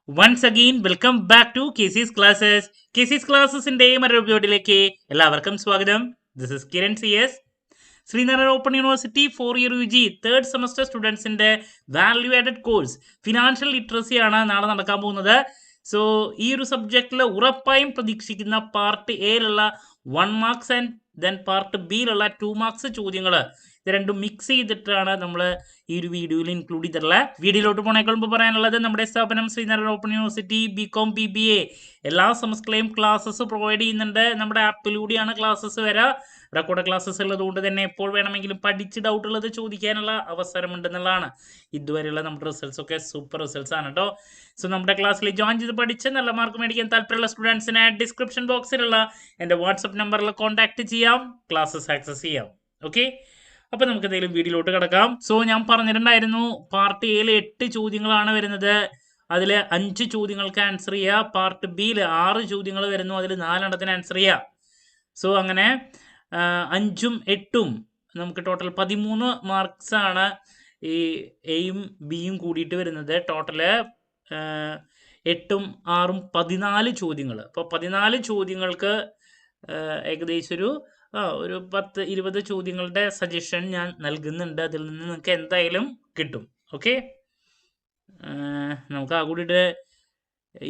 Once again, welcome back to KC's Classes. KC's Classesന്റെ മറ്റൊരു വീഡിയോയിലേക്ക് എല്ലാവർക്കും സ്വാഗതം. This is Kiran CS. Sreenarayana open university 4-year UG third semester സ്റ്റുഡൻസിന്റെ value added course financial literacy ആണ് നാളെ നടക്കാൻ പോകുന്നത്. സോ ഈ ഒരു സബ്ജക്റ്റിൽ ഉറപ്പായും പ്രതീക്ഷിക്കുന്ന പാർട്ട് എയിലുള്ള 1 മാർക്സ് ആൻഡ് ദെൻ പാർട്ട് ബിയിലുള്ള 2 മാർക്സ് ചോദ്യങ്ങൾ ഇത് രണ്ടും മിക്സ് ചെയ്തിട്ടാണ് നമ്മൾ ഈ ഒരു വീഡിയോയിൽ ഇൻക്ലൂഡ് ചെയ്തിട്ടുള്ളത്. വീഡിയോയിലോട്ട് പോണേക്കാൾ മുമ്പ് പറയാനുള്ളത് നമ്മുടെ സ്ഥാപനം Sreenarayana open university BCom BBA എല്ലാ സെമസ്റ്ററിലെയും ക്ലാസ്സസ് പ്രൊവൈഡ് ചെയ്യുന്നുണ്ട്. നമ്മുടെ ആപ്പിലൂടെയാണ് ക്ലാസ്സസ് വരിക. റെക്കോർഡ് ക്ലാസ്സസ് ഉള്ളതുകൊണ്ട് തന്നെ എപ്പോൾ വേണമെങ്കിലും പഠിച്ച് ഡൗട്ട് ഉള്ളത് ചോദിക്കാനുള്ള അവസരമുണ്ടെന്നുള്ളതാണ്. ഇതുവരെയുള്ള നമ്മുടെ റിസൾട്ട്സ് ഒക്കെ സൂപ്പർ റിസൾട്ട്സ് ആണ് കേട്ടോ. സോ നമ്മുടെ ക്ലാസ്സിൽ ജോയിൻ ചെയ്ത് പഠിച്ച് നല്ല മാർക്ക് മേടിക്കാൻ താല്പര്യമുള്ള സ്റ്റുഡൻസിനെ ഡിസ്ക്രിപ്ഷൻ ബോക്സിലുള്ള എൻ്റെ വാട്സപ്പ് നമ്പറിൽ കോൺടാക്ട് ചെയ്യാം, ക്ലാസ്സസ് ആക്സസ് ചെയ്യാം. ഓക്കെ, അപ്പൊ നമുക്ക് എന്തെങ്കിലും വീഡിയോയിലോട്ട് കിടക്കാം. സോ ഞാൻ പറഞ്ഞിട്ടുണ്ടായിരുന്നു പാർട്ട് എയിൽ 8 ചോദ്യങ്ങളാണ് വരുന്നത്. അതിൽ 5 ചോദ്യങ്ങൾക്ക് ആൻസർ ചെയ്യുക. പാർട്ട് ബിയിൽ 6 ചോദ്യങ്ങൾ വരുന്നു, അതിൽ 4 ആൻസർ ചെയ്യുക. സോ അങ്ങനെ 5ഉം 8ഉം നമുക്ക് ടോട്ടൽ 13 മാർക്സ് ആണ് ഈ എയും ബിയും കൂടിയിട്ട് വരുന്നത്. ടോട്ടല് 8ഉം 6ഉം 14 ചോദ്യങ്ങൾ. അപ്പോൾ 14 ചോദ്യങ്ങൾക്ക് ഏകദേശം ഒരു 10-20 ചോദ്യങ്ങളുടെ സജഷൻ ഞാൻ നൽകുന്നുണ്ട്. അതിൽ നിന്ന് നിങ്ങൾക്ക് എന്തായാലും കിട്ടും. ഓക്കെ, നമുക്ക് ആ കൂടിയിട്ട്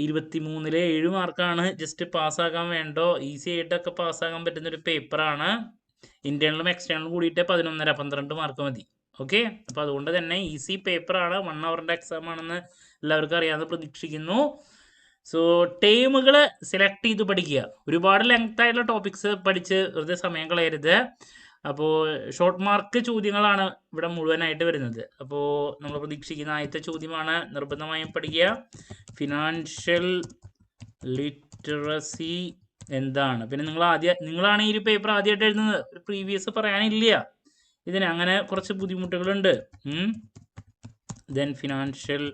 23-ലെ 7 മാർക്കാണ് ജസ്റ്റ് പാസ്സാകാൻ വേണ്ടോ. ഈസി ആയിട്ടൊക്കെ പാസ്സാകാൻ പറ്റുന്നൊരു പേപ്പറാണ്. ഇന്റേണലും എക്സ്റ്റേണലും കൂടിയിട്ട് 11.5-12 മാർക്ക് മതി. ഓക്കെ, അപ്പോൾ അതുകൊണ്ട് തന്നെ ഈസി പേപ്പറാണ്. 1 അവറിൻ്റെ എക്സാം ആണെന്ന് എല്ലാവർക്കും അറിയാമെന്ന് പ്രതീക്ഷിക്കുന്നു. സോ ടേമുകൾ സെലക്ട് ചെയ്ത് പഠിക്കുക. ഒരുപാട് ലെങ്ത് ആയിട്ടുള്ള ടോപ്പിക്സ് പഠിച്ച് വെറുതെ സമയം കളയരുത്. അപ്പോൾ ഷോർട്ട് മാർക്ക് ചോദ്യങ്ങളാണ് ഇവിടെ മുഴുവനായിട്ട് വരുന്നത്. അപ്പോൾ നമ്മൾ പ്രതീക്ഷിക്കുന്ന ആദ്യത്തെ ചോദ്യമാണ്, നിർബന്ധമായും പഠിക്കുക. ഫിനാൻഷ്യൽ ലിറ്ററസി എന്താണ്? പിന്നെ നിങ്ങളാണ് ഈ ഒരു പേപ്പർ ആദ്യമായിട്ട് എഴുതുന്നത്, ഒരു പ്രീവിയസ് പറയാനില്ല ഇതിന്. അങ്ങനെ കുറച്ച് ബുദ്ധിമുട്ടുകളുണ്ട്. ദെൻ ഫിനാൻഷ്യൽ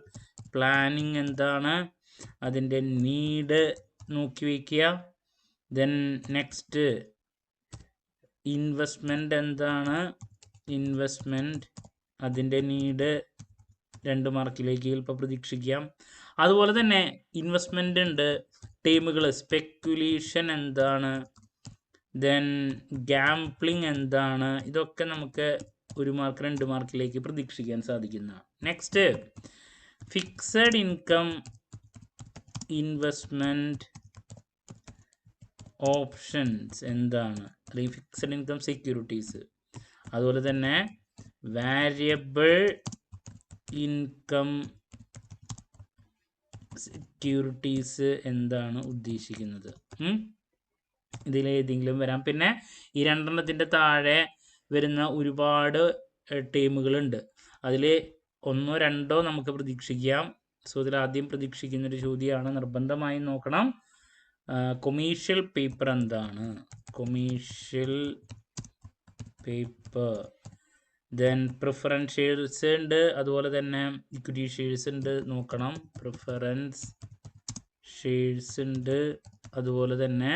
പ്ലാനിങ് എന്താണ്, അതിൻ്റെ നീഡ് നോക്കി വയ്ക്കുക. ദെൻ നെക്സ്റ്റ് ഇൻവെസ്റ്റ്മെൻറ്റ് എന്താണ്, ഇൻവെസ്റ്റ്മെൻറ്റ് അതിൻ്റെ നീഡ് 2 മാർക്കിലേക്ക് ചിലപ്പോൾ പ്രതീക്ഷിക്കാം. അതുപോലെ തന്നെ ഇൻവെസ്റ്റ്മെൻ്റ് ഉണ്ട് ടേമുകൾ. സ്പെക്കുലേഷൻ എന്താണ്, ദെൻ ഗാംപ്ലിംഗ് എന്താണ്, ഇതൊക്കെ നമുക്ക് 1 മാർക്ക് 2 മാർക്കിലേക്ക് പ്രതീക്ഷിക്കാൻ സാധിക്കുന്നതാണ്. Next fixed income investment options എന്താണ്, അല്ലെങ്കിൽ ഫിക്സഡ് ഇൻകം സെക്യൂരിറ്റീസ്. അതുപോലെ തന്നെ വാരിയബിൾ ഇൻകം സെക്യൂരിറ്റീസ് എന്താണ് ഉദ്ദേശിക്കുന്നത്. ഇതിലേതെങ്കിലും വരാം. പിന്നെ ഈ 2 താഴെ വരുന്ന ഒരുപാട് ടീമുകളുണ്ട്. അതിൽ 1-2 നമുക്ക് പ്രതീക്ഷിക്കാം. സോ ഇതിൽ ആദ്യം പ്രതീക്ഷിക്കുന്നൊരു ചോദ്യമാണ്, നിർബന്ധമായും നോക്കണം. കൊമേഴ്ഷ്യൽ പേപ്പർ എന്താണ്, commercial paper. Then preference shares ഉണ്ട്, അതുപോലെ തന്നെ ഇക്വിറ്റി ഷെയർസ് ഉണ്ട്, നോക്കണം. പ്രിഫറൻസ് ഷെയർസ് ഉണ്ട്, അതുപോലെ തന്നെ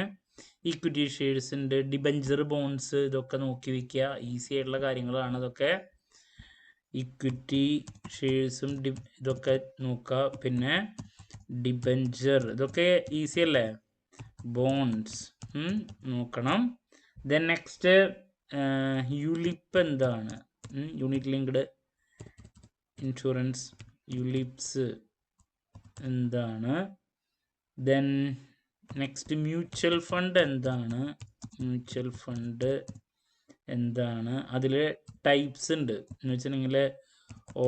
ഇക്വിറ്റി ഷെയർസ് ഉണ്ട്, ഡിബഞ്ചർ ബോൺസ്, ഇതൊക്കെ നോക്കി വയ്ക്കുക. ഈസി ആയിട്ടുള്ള കാര്യങ്ങളാണ് ഇതൊക്കെ. ഇക്വിറ്റി ഷെയർസും ഇതൊക്കെ നോക്കുക. പിന്നെ ഡിബഞ്ചർ, ഇതൊക്കെ ഈസി അല്ലേ. ബോൺസ് നോക്കണം. ദെൻ നെക്സ്റ്റ് യുലിപ്പ് എന്താണ്, യൂണിറ്റ് ലിങ്ക്ഡ് ഇൻഷുറൻസ്, യുലിപ്സ് എന്താണ്. ദെൻ നെക്സ്റ്റ് മ്യൂച്വൽ ഫണ്ട് എന്താണ്, മ്യൂച്വൽ ഫണ്ട് എന്താണ്. അതിൽ ടൈപ്സ് ഉണ്ട് എന്ന് വെച്ചിട്ടുണ്ടെങ്കിൽ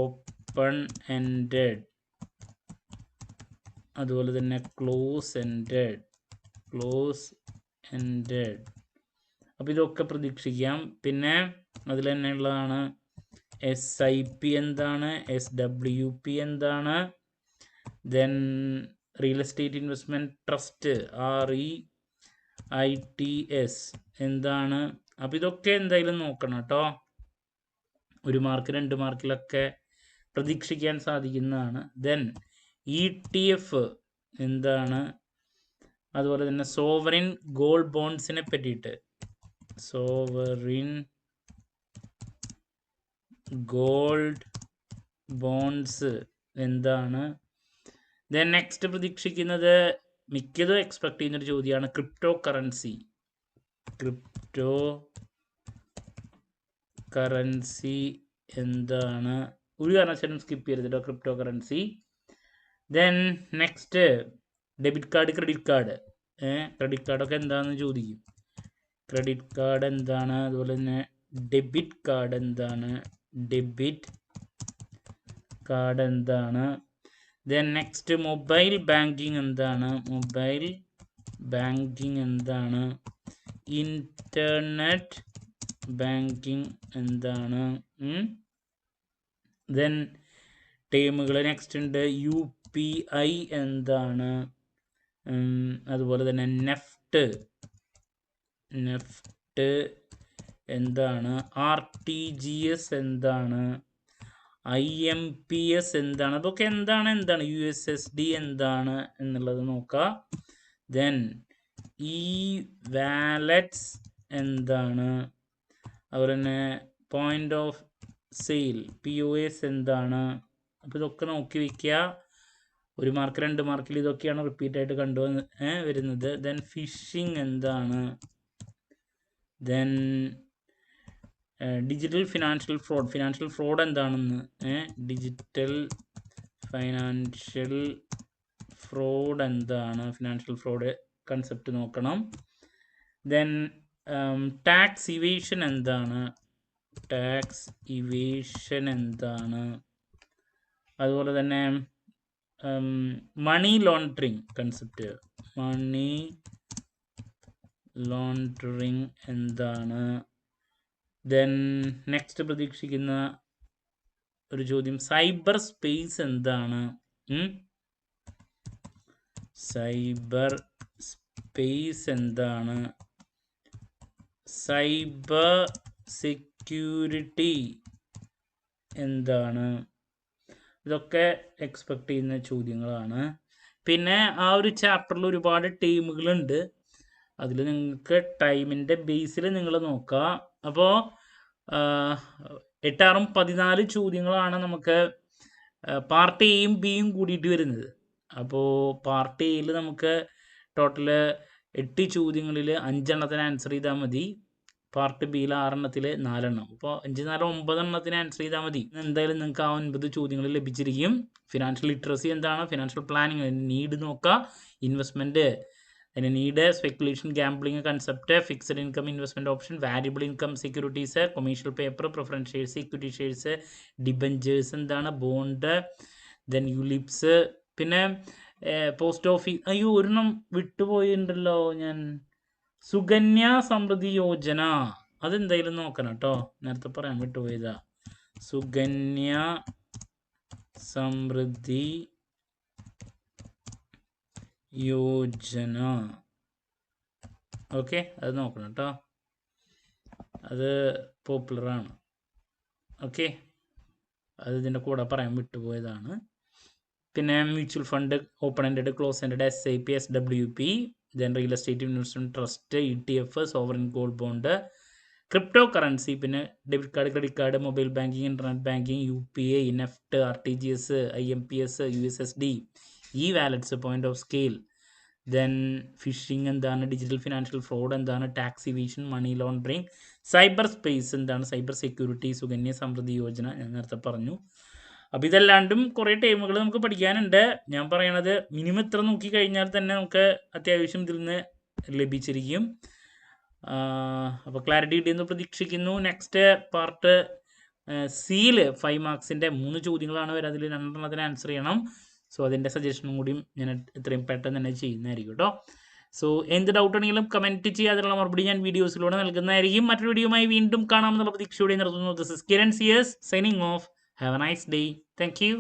ഓപ്പൺ എൻഡഡ്, അതുപോലെ തന്നെ ക്ലോസ് എൻഡഡ്. അപ്പോൾ ഇതൊക്കെ പ്രതീക്ഷിക്കാം. പിന്നെ അതിൽ തന്നെയുള്ളതാണ് SIP എന്താണ്, SWP എന്താണ്. Then real estate investment trust REITS എന്താണ്. അപ്പോൾ ഇതൊക്കെ എന്തായാലും നോക്കണം കേട്ടോ. 1 മാർക്ക് 2 മാർക്കിലൊക്കെ പ്രതീക്ഷിക്കാൻ സാധിക്കുന്നതാണ്. ദെൻ ETF എന്താണ്, അതുപോലെ തന്നെ സോവറിൻ ഗോൾഡ് ബോൺസിനെ പറ്റിയിട്ട്, സോവറിൻ ഗോൾഡ് ബോൺസ് എന്താണ്. ദെൻ നെക്സ്റ്റ് പ്രതീക്ഷിക്കുന്നത് മിക്കതും എക്സ്പെക്ട് ചെയ്യുന്നൊരു ചോദ്യമാണ് ക്രിപ്റ്റോ കറൻസി എന്താണ്? ഒരു കാരണവശാലും സ്കിപ്പ് ചെയ്തിട്ടോ cryptocurrency. Then next debit card, credit കാർഡൊക്കെ എന്താണെന്ന് ചോദിക്കും. ക്രെഡിറ്റ് കാർഡ് എന്താണ്, അതുപോലെ തന്നെ ഡെബിറ്റ് കാർഡ് എന്താണ്. ദെൻ നെക്സ്റ്റ് മൊബൈൽ ബാങ്കിങ് എന്താണ്, ഇന്റർനെറ്റ് ബാങ്കിങ് എന്താണ്. ദെൻ ടേമുകൾ നെക്സ്റ്റ് ഉണ്ട് UPI എന്താണ്, അതുപോലെ തന്നെ നെഫ്റ്റ് എന്താണ്, RTGS എന്താണ്, IMPS എന്താണ്. അതൊക്കെ എന്താണ് USSD എന്താണ് എന്നുള്ളത് നോക്കാം. ദെൻ വാലറ്റ്സ് എന്താണ്, അതുപോലെ തന്നെ പോയിന്റ് ഓഫ് സെയിൽ POS എന്താണ്. അപ്പോൾ ഇതൊക്കെ നോക്കി വയ്ക്കുക. 1 മാർക്ക് 2 മാർക്കിൽ ഇതൊക്കെയാണ് റിപ്പീറ്റ് ആയിട്ട് വരുന്നത്. ദെൻ ഫിഷിംഗ് എന്താണ്. ദെൻ ഡിജിറ്റൽ ഫിനാൻഷ്യൽ ഫ്രോഡ് എന്താണെന്ന്, ഡിജിറ്റൽ ഫൈനാൻഷ്യൽ ഫ്രോഡ് എന്താണ്, ഫിനാൻഷ്യൽ ഫ്രോഡ് കൺസെപ്റ്റ് നോക്കണം. ദെൻ ടാക്സ് ഇവേഷൻ എന്താണ്, അതുപോലെ തന്നെ മണി ലോണ്ടറിങ് കൺസെപ്റ്റ്, എന്താണ്. ദെൻ നെക്സ്റ്റ് പ്രതീക്ഷിക്കുന്ന ഒരു ചോദ്യം സൈബർ സ്പേസ് എന്താണ്. സൈബർ സെക്യൂരിറ്റി എന്താണ്. ഇതൊക്കെ എക്സ്പെക്ട് ചെയ്യുന്ന ചോദ്യങ്ങളാണ്. പിന്നെ ആ ഒരു ചാപ്റ്ററിൽ ഒരുപാട് ടീമുകളുണ്ട്. അതിൽ നിങ്ങൾക്ക് ടൈമിൻ്റെ ബേസിൽ നിങ്ങൾ നോക്കുക. അപ്പോൾ 8 6 14 ചോദ്യങ്ങളാണ് നമുക്ക് പാർട്ട് എയും ബിയും കൂടിയിട്ട് വരുന്നത്. അപ്പോൾ പാർട്ട് എയിൽ നമുക്ക് ടോട്ടൽ 8 ചോദ്യങ്ങളിൽ 5 എണ്ണത്തിന് ആൻസർ ചെയ്താൽ മതി. പാർട്ട് ബിയിൽ 6 എണ്ണത്തിൽ 4 എണ്ണം. അപ്പോൾ 5 4 9 എണ്ണത്തിന് ആൻസർ ചെയ്താൽ മതി. എന്തായാലും നിങ്ങൾക്ക് ആ 9 ചോദ്യങ്ങൾ ലഭിച്ചിരിക്കും. ഫിനാൻഷ്യൽ ലിറ്ററസി എന്താണ്, ഫിനാൻഷ്യൽ പ്ലാനിങ്, നീഡ് നോക്കുക, ഇൻവെസ്റ്റ്മെൻറ്റ്, അതിന് need, speculation, gambling concept, fixed income investment option, variable income securities, commercial paper, preference shares, equity shares, debentures എന്താണ്, ബോണ്ട്, ദെൻ യുലിപ്സ്, പിന്നെ പോസ്റ്റ് ഓഫീസ്. അയ്യോ ഒരെണ്ണം വിട്ടുപോയിട്ടുണ്ടല്ലോ ഞാൻ, സുകന്യ സമൃദ്ധി യോജന. അതെന്തായാലും നോക്കണം കേട്ടോ, നേരത്തെ പറയാൻ വിട്ടുപോയതാ. സുകന്യ സമൃദ്ധി യോജന, ഓക്കെ, അത് നോക്കണം കേട്ടോ, അത് പോപ്പുലറാണ്. ഓക്കെ, അത് ഇതിൻ്റെ കൂടെ പറയാൻ വിട്ടുപോയതാണ്. പിന്നെ mutual fund, open ended, close ended, SIP, SWP, then real estate investment trust, ETF, sovereign gold bond, cryptocurrency, പിന്നെ debit card, credit card, mobile banking, internet banking, UPI, NEFT, RTGS, IMPS, USSD, wallets, point of sale, then phishing എന്താണ്, digital financial fraud എന്താണ്, tax evasion, money laundering, cyberspace എന്താണ്, cyber security, Sukanya Samriddhi Yojana ഞാൻ നേരത്തെ പറഞ്ഞു. അപ്പോൾ ഇതല്ലാണ്ടും കുറേ ടേമുകൾ നമുക്ക് പഠിക്കാനുണ്ട്. ഞാൻ പറയണത് മിനിമം ഇത്ര നോക്കി കഴിഞ്ഞാൽ തന്നെ നമുക്ക് അത്യാവശ്യം ഇതിൽ നിന്ന് ലഭിച്ചിരിക്കും. അപ്പോൾ ക്ലാരിറ്റി കിട്ടിയെന്ന് പ്രതീക്ഷിക്കുന്നു. നെക്സ്റ്റ് പാർട്ട് സിയിൽ 5 മാർക്സിൻ്റെ 3 ചോദ്യങ്ങളാണ് വരെ, അതിൽ 2 എണ്ണത്തിന് ആൻസർ ചെയ്യണം. സോ അതിൻ്റെ സജഷനും കൂടിയും ഞാൻ എത്രയും പെട്ടെന്ന് തന്നെ ചെയ്യുന്നതായിരിക്കും കേട്ടോ. സോ എന്ത് ഡൗട്ട് ആണെങ്കിലും കമൻറ്റ് ചെയ്യുക, അതിനുള്ള മറുപടി ഞാൻ വീഡിയോസിലൂടെ നൽകുന്നതായിരിക്കും. മറ്റൊരു വീഡിയോയുമായി വീണ്ടും കാണാമെന്നുള്ള പ്രതീക്ഷയോടെ നിർത്തുന്നു. This is Kiran CS signing off. Have a nice day. Thank you.